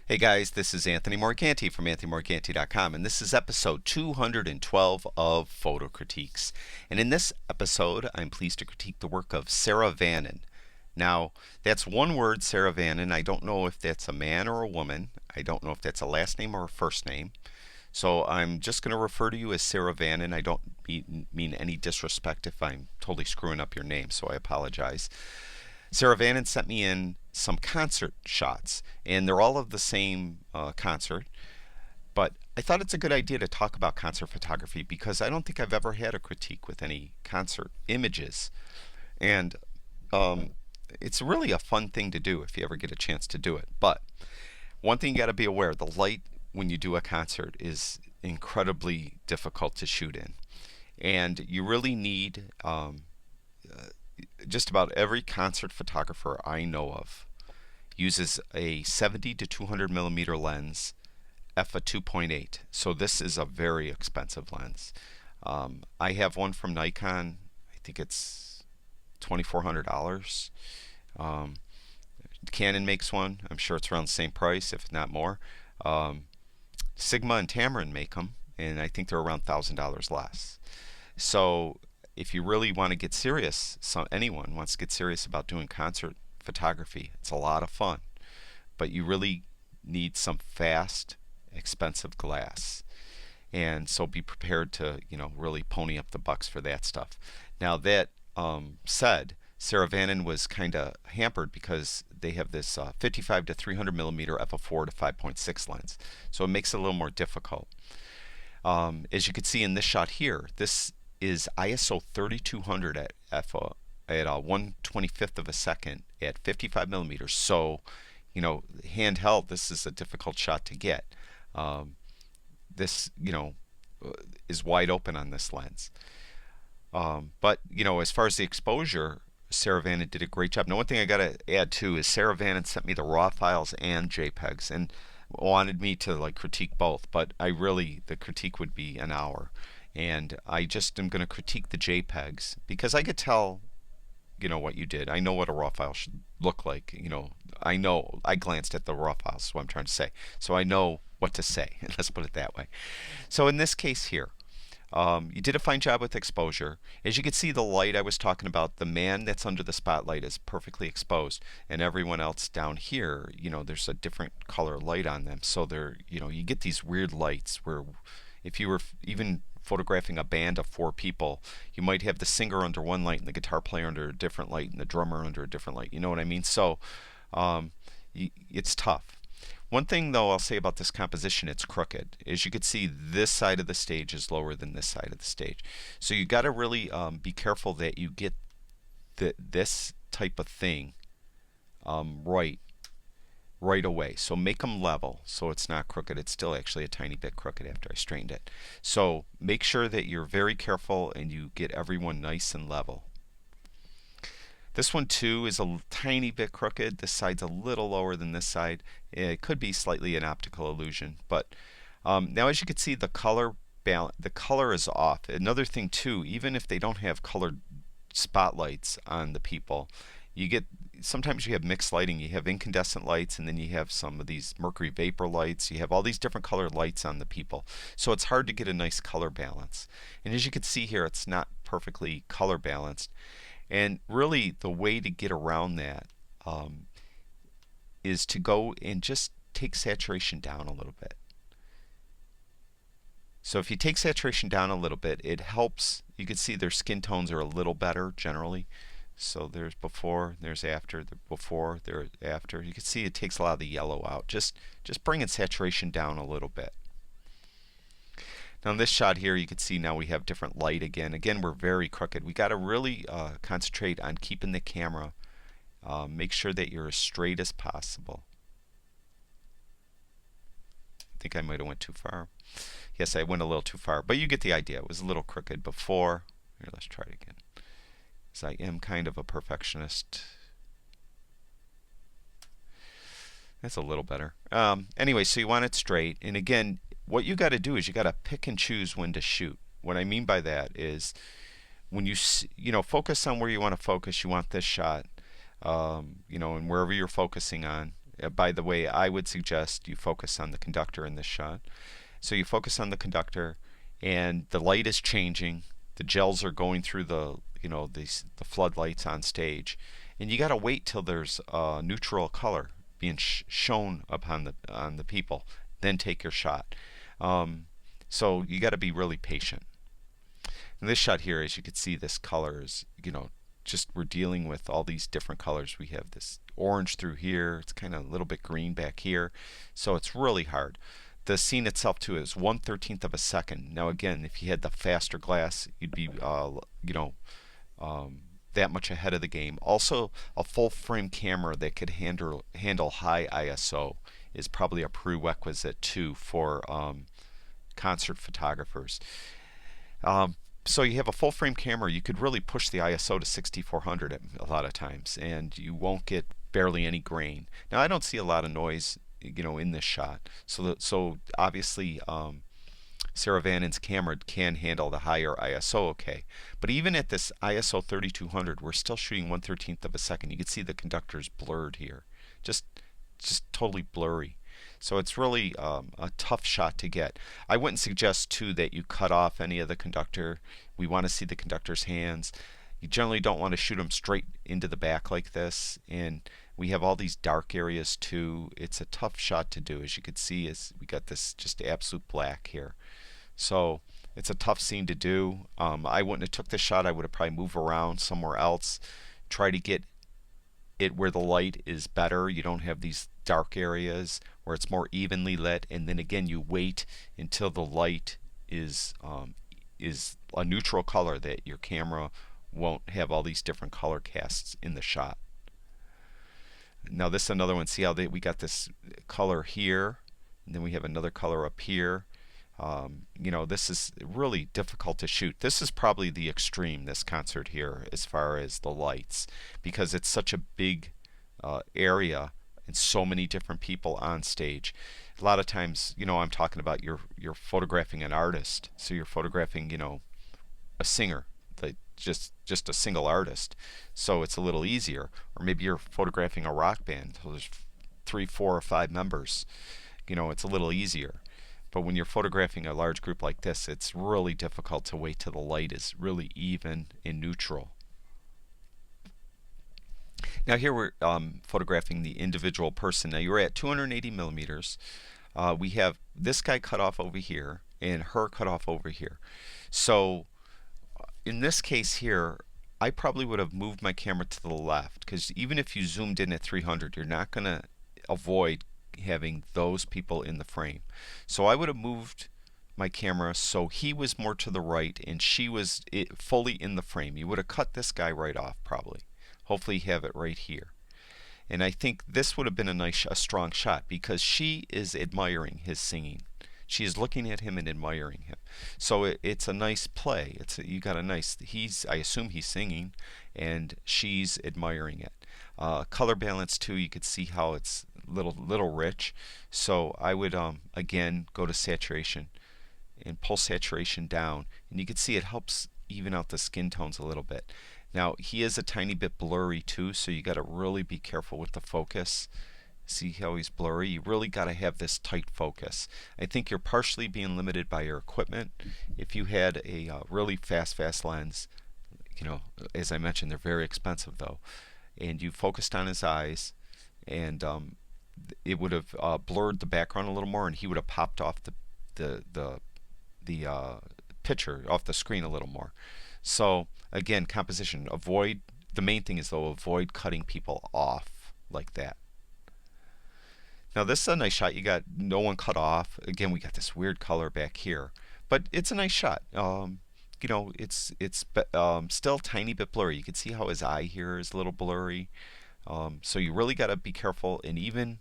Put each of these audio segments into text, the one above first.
Hey guys, this is Anthony Morganti from anthonymorganti.com, and this is episode 212 of Photo Critiques. And in this episode, I'm pleased to critique the work of Saravanan. Now, that's one word, Saravanan. I don't know if that's a man or a woman. I don't know if that's a last name or a first name. So I'm just going to refer to you as Saravanan. I don't mean any disrespect if I'm totally screwing up your name, so I apologize. Saravanan sent me in some concert shots, and they're all of the same concert. But I thought it's a good idea to talk about concert photography because I don't think I've ever had a critique with any concert images. And um, it's really a fun thing to do if you ever get a chance to do it. But one thing you got to be aware, the light when you do a concert is incredibly difficult to shoot in. And you really need just about every concert photographer I know of uses a 70 to 200 millimeter lens, f a 2.8. So this is a very expensive lens. I have one from Nikon. I think it's $2,400. Um, Canon makes one. I'm sure it's around the same price, if not more. Um, Sigma and Tamron make them, and I think they're around $1,000 less. So if you really want to get serious, anyone wants to get serious about doing concert photography, it's a lot of fun, but you really need some fast, expensive glass. And so be prepared to, really pony up the bucks for that stuff. Now that said, Saravanan was kind of hampered because they have this 55 to 300 millimeter f4 to 5.6 lens, so it makes it a little more difficult. As you can see in this shot here, this is ISO 3200 at at 1/25th of a second at 55 millimeters. So, handheld, this is a difficult shot to get. This, is wide open on this lens. But, as far as the exposure, Saravanan did a great job. Now, one thing I got to add too is Saravanan sent me the raw files and JPEGs and wanted me to critique both, but the critique would be an hour. And I just am going to critique the JPEGs because I could tell, what you did. I know what a raw file should look like. I know I glanced at the raw files, is what I'm trying to say. So I know what to say. Let's put it that way. So in this case here, you did a fine job with exposure. As you can see, the light I was talking about, the man that's under the spotlight is perfectly exposed, and everyone else down here, there's a different color light on them. So you get these weird lights where if you were even photographing a band of 4 people, you might have the singer under one light and the guitar player under a different light and the drummer under a different light. You know what I mean? So it's tough. One thing though I'll say about this composition, it's crooked. As you can see, this side of the stage is lower than this side of the stage. So you got to really be careful that you get this type of thing right away. So make them level so it's not crooked. It's still actually a tiny bit crooked after I straightened it. So make sure that you're very careful and you get everyone nice and level. This one too is a tiny bit crooked. This side's a little lower than this side. It could be slightly an optical illusion, but now as you can see, the color is off. Another thing too, even if they don't have colored spotlights on the people, sometimes you have mixed lighting. You have incandescent lights, and then you have some of these mercury vapor lights. You have all these different colored lights on the people, so it's hard to get a nice color balance. And as you can see here, it's not perfectly color balanced. And really, the way to get around that is to go and just take saturation down a little bit. So if you take saturation down a little bit, it helps. You can see their skin tones are a little better generally. So there's before, there's after, before, there's after. You can see it takes a lot of the yellow out. Just bringing saturation down a little bit. Now in this shot here, you can see now we have different light again. Again, we're very crooked. We got to really concentrate on keeping the camera. Make sure that you're as straight as possible. I think I might have went too far. Yes, I went a little too far, but you get the idea. It was a little crooked before. Here, let's try it again. Because I am kind of a perfectionist. That's a little better. Anyway, so you want it straight. And again, what you got to do is you got to pick and choose when to shoot. What I mean by that is when you focus on where you want to focus. You want this shot, and wherever you're focusing on, By the way, I would suggest you focus on the conductor in this shot. So you focus on the conductor, and the light is changing. The gels are going through the the floodlights on stage, and you got to wait till there's a neutral color being shown upon the on the people. Then take your shot. Um, so you got to be really patient. In this shot here, as you can see, this color is just we're dealing with all these different colors. We have this orange through here. It's kind of a little bit green back here. So it's really hard. The scene itself too is 1/13 of a second. Now again, if you had the faster glass, you'd be that much ahead of the game. Also, a full frame camera that could handle high ISO is probably a prerequisite too for concert photographers. Um, so you have a full frame camera, you could really push the ISO to 6400 a lot of times, and you won't get barely any grain. Now I don't see a lot of noise, in this shot. So obviously Saravanan's camera can handle the higher ISO okay. But even at this ISO 3200, we're still shooting 1/13 of a second. You can see the conductor's blurred here, just totally blurry. So it's really a tough shot to get. I wouldn't suggest too that you cut off any of the conductor. We want to see the conductor's hands. You generally don't want to shoot them straight into the back like this, and we have all these dark areas too. It's a tough shot to do. As you can see, is we got this just absolute black here. So it's a tough scene to do. I wouldn't have took this shot. I would have probably moved around somewhere else, try to get it where the light is better. You don't have these dark areas where it's more evenly lit, and then again you wait until the light is a neutral color, that your camera won't have all these different color casts in the shot. Now this is another one. See how we got this color here, and then we have another color up here. This is really difficult to shoot. This is probably the extreme, this concert here, as far as the lights, because it's such a big area and so many different people on stage. A lot of times, I'm talking about you're photographing an artist, so you're photographing, a singer, like just a single artist, so it's a little easier. Or maybe you're photographing a rock band, so there's 3, 4, or 5 members. It's a little easier. But when you're photographing a large group like this, it's really difficult to wait till the light is really even and neutral. Now here we're photographing the individual person. Now you're at 280 millimeters. We have this guy cut off over here and her cut off over here. So in this case here, I probably would have moved my camera to the left, because even if you zoomed in at 300, you're not going to avoid having those people in the frame. So I would have moved my camera so he was more to the right and she was fully in the frame. You would have cut this guy right off probably. Hopefully you have it right here. And I think this would have been a strong shot, because she is admiring his singing. She is looking at him and admiring him. So it's a nice play. You got a nice. I assume he's singing, and she's admiring it. Color balance too. You could see how it's little rich. So I would again go to saturation and pull saturation down, and you can see it helps even out the skin tones a little bit. Now he is a tiny bit blurry too, so you got to really be careful with the focus. See how he's blurry? You really got to have this tight focus. I think you're partially being limited by your equipment. If you had a really fast lens, as I mentioned, they're very expensive though, and you focused on his eyes, and it would have blurred the background a little more, and he would have popped off the picture off the screen a little more. So again, composition. Avoid. The main thing is though, avoid cutting people off like that. Now this is a nice shot. You got no one cut off. Again, we got this weird color back here, but it's a nice shot. It's still a tiny bit blurry. You can see how his eye here is a little blurry. So you really got to be careful. And even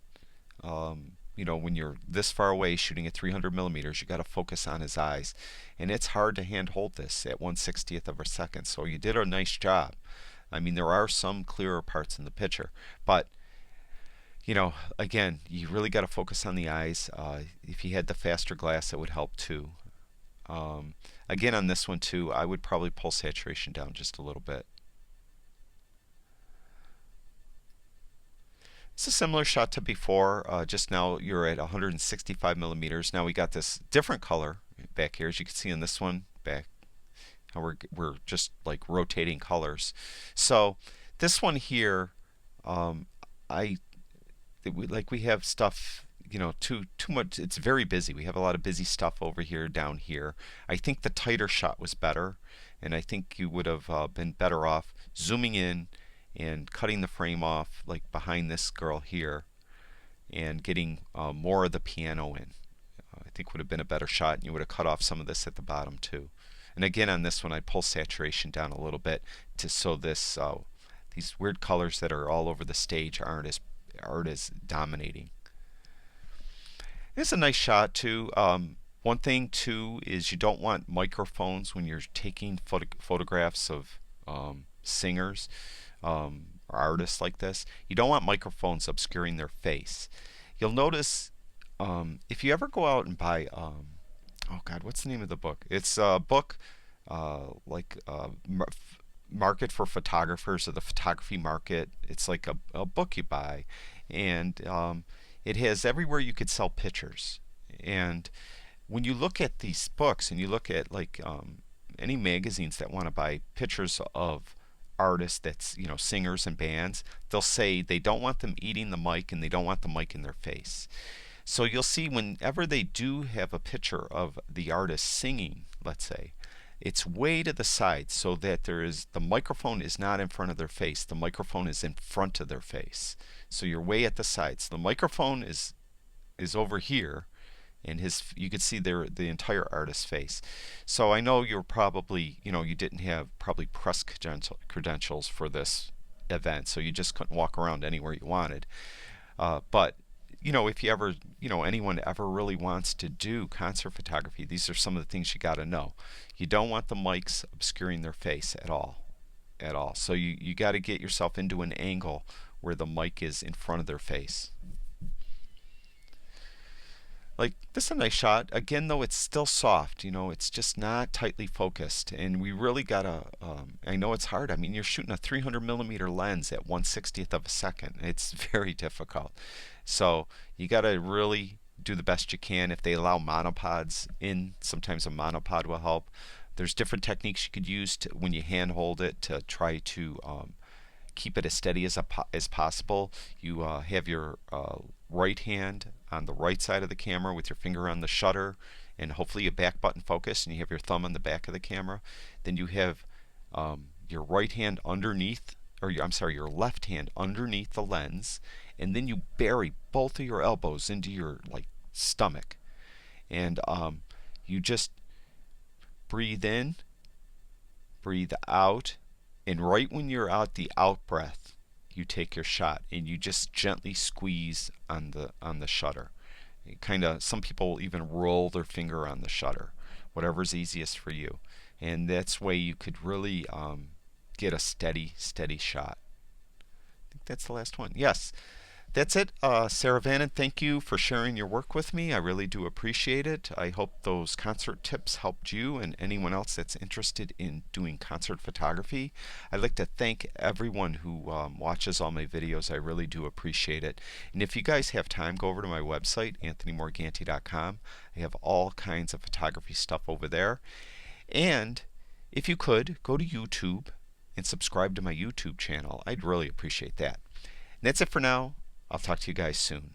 when you're this far away shooting at 300 millimeters, you got to focus on his eyes, and it's hard to hand hold this at 1/60th of a second. So you did a nice job. I mean, there are some clearer parts in the picture, but again, you really got to focus on the eyes. If you had the faster glass, it would help too. Again, on this one too, I would probably pull saturation down just a little bit. It's a similar shot to before. Just now you're at 165 millimeters. Now we got this different color back here, as you can see in this one back. How we're just like rotating colors. So this one here, um, I we have stuff, too much. It's very busy. We have a lot of busy stuff over here, down here. I think the tighter shot was better, and I think you would have been better off zooming in and cutting the frame off, like behind this girl here, and getting more of the piano in. I think would have been a better shot, and you would have cut off some of this at the bottom too. And again, on this one, I pull saturation down a little bit so these weird colors that are all over the stage aren't as dominating. It's a nice shot too. One thing too is you don't want microphones when you're taking photographs of singers or artists like this. You don't want microphones obscuring their face. You'll notice if you ever go out and buy, oh God, what's the name of the book? It's a book like Market for Photographers, or the Photography Market. It's like a book you buy, and it has everywhere you could sell pictures. And when you look at these books and you look at like any magazines that want to buy pictures of artists, that's singers and bands, they'll say they don't want them eating the mic and they don't want the mic in their face. So you'll see whenever they do have a picture of the artist singing, let's say, it's way to the side so that the microphone is not in front of their face. The microphone is in front of their face. So you're way at the sides. The microphone is over here, and you could see the entire artist's face. So I know you're probably, you didn't have probably press credentials for this event, so you just couldn't walk around anywhere you wanted. But if you ever, anyone ever really wants to do concert photography, these are some of the things you got to know. You don't want the mics obscuring their face at all. So you got to get yourself into an angle where the mic is in front of their face. Like, this is a nice shot. Again, though, it's still soft. It's just not tightly focused. And we really gotta, I know it's hard. I mean, you're shooting a 300 millimeter lens at 1/60th of a second. It's very difficult. So you gotta really do the best you can. If they allow monopods in, sometimes a monopod will help. There's different techniques you could use when you hand hold it to try to keep it as steady as possible. You have your right hand on the right side of the camera with your finger on the shutter, and hopefully a back button focus, and you have your thumb on the back of the camera. Then you have your right hand underneath, your left hand underneath the lens, and then you bury both of your elbows into your stomach, and you just breathe in, breathe out, and right when you're out the out breath, you take your shot and you just gently squeeze on the shutter. Some people even roll their finger on the shutter, whatever's easiest for you, and that's way you could really get a steady shot. I think that's the last one. Yes, that's it. Saravanan, thank you for sharing your work with me. I really do appreciate it. I hope those concert tips helped you and anyone else that's interested in doing concert photography. I'd like to thank everyone who watches all my videos. I really do appreciate it. And if you guys have time, go over to my website, anthonymorganti.com. I have all kinds of photography stuff over there. And if you could, go to YouTube and subscribe to my YouTube channel. I'd really appreciate that. And that's it for now. I'll talk to you guys soon.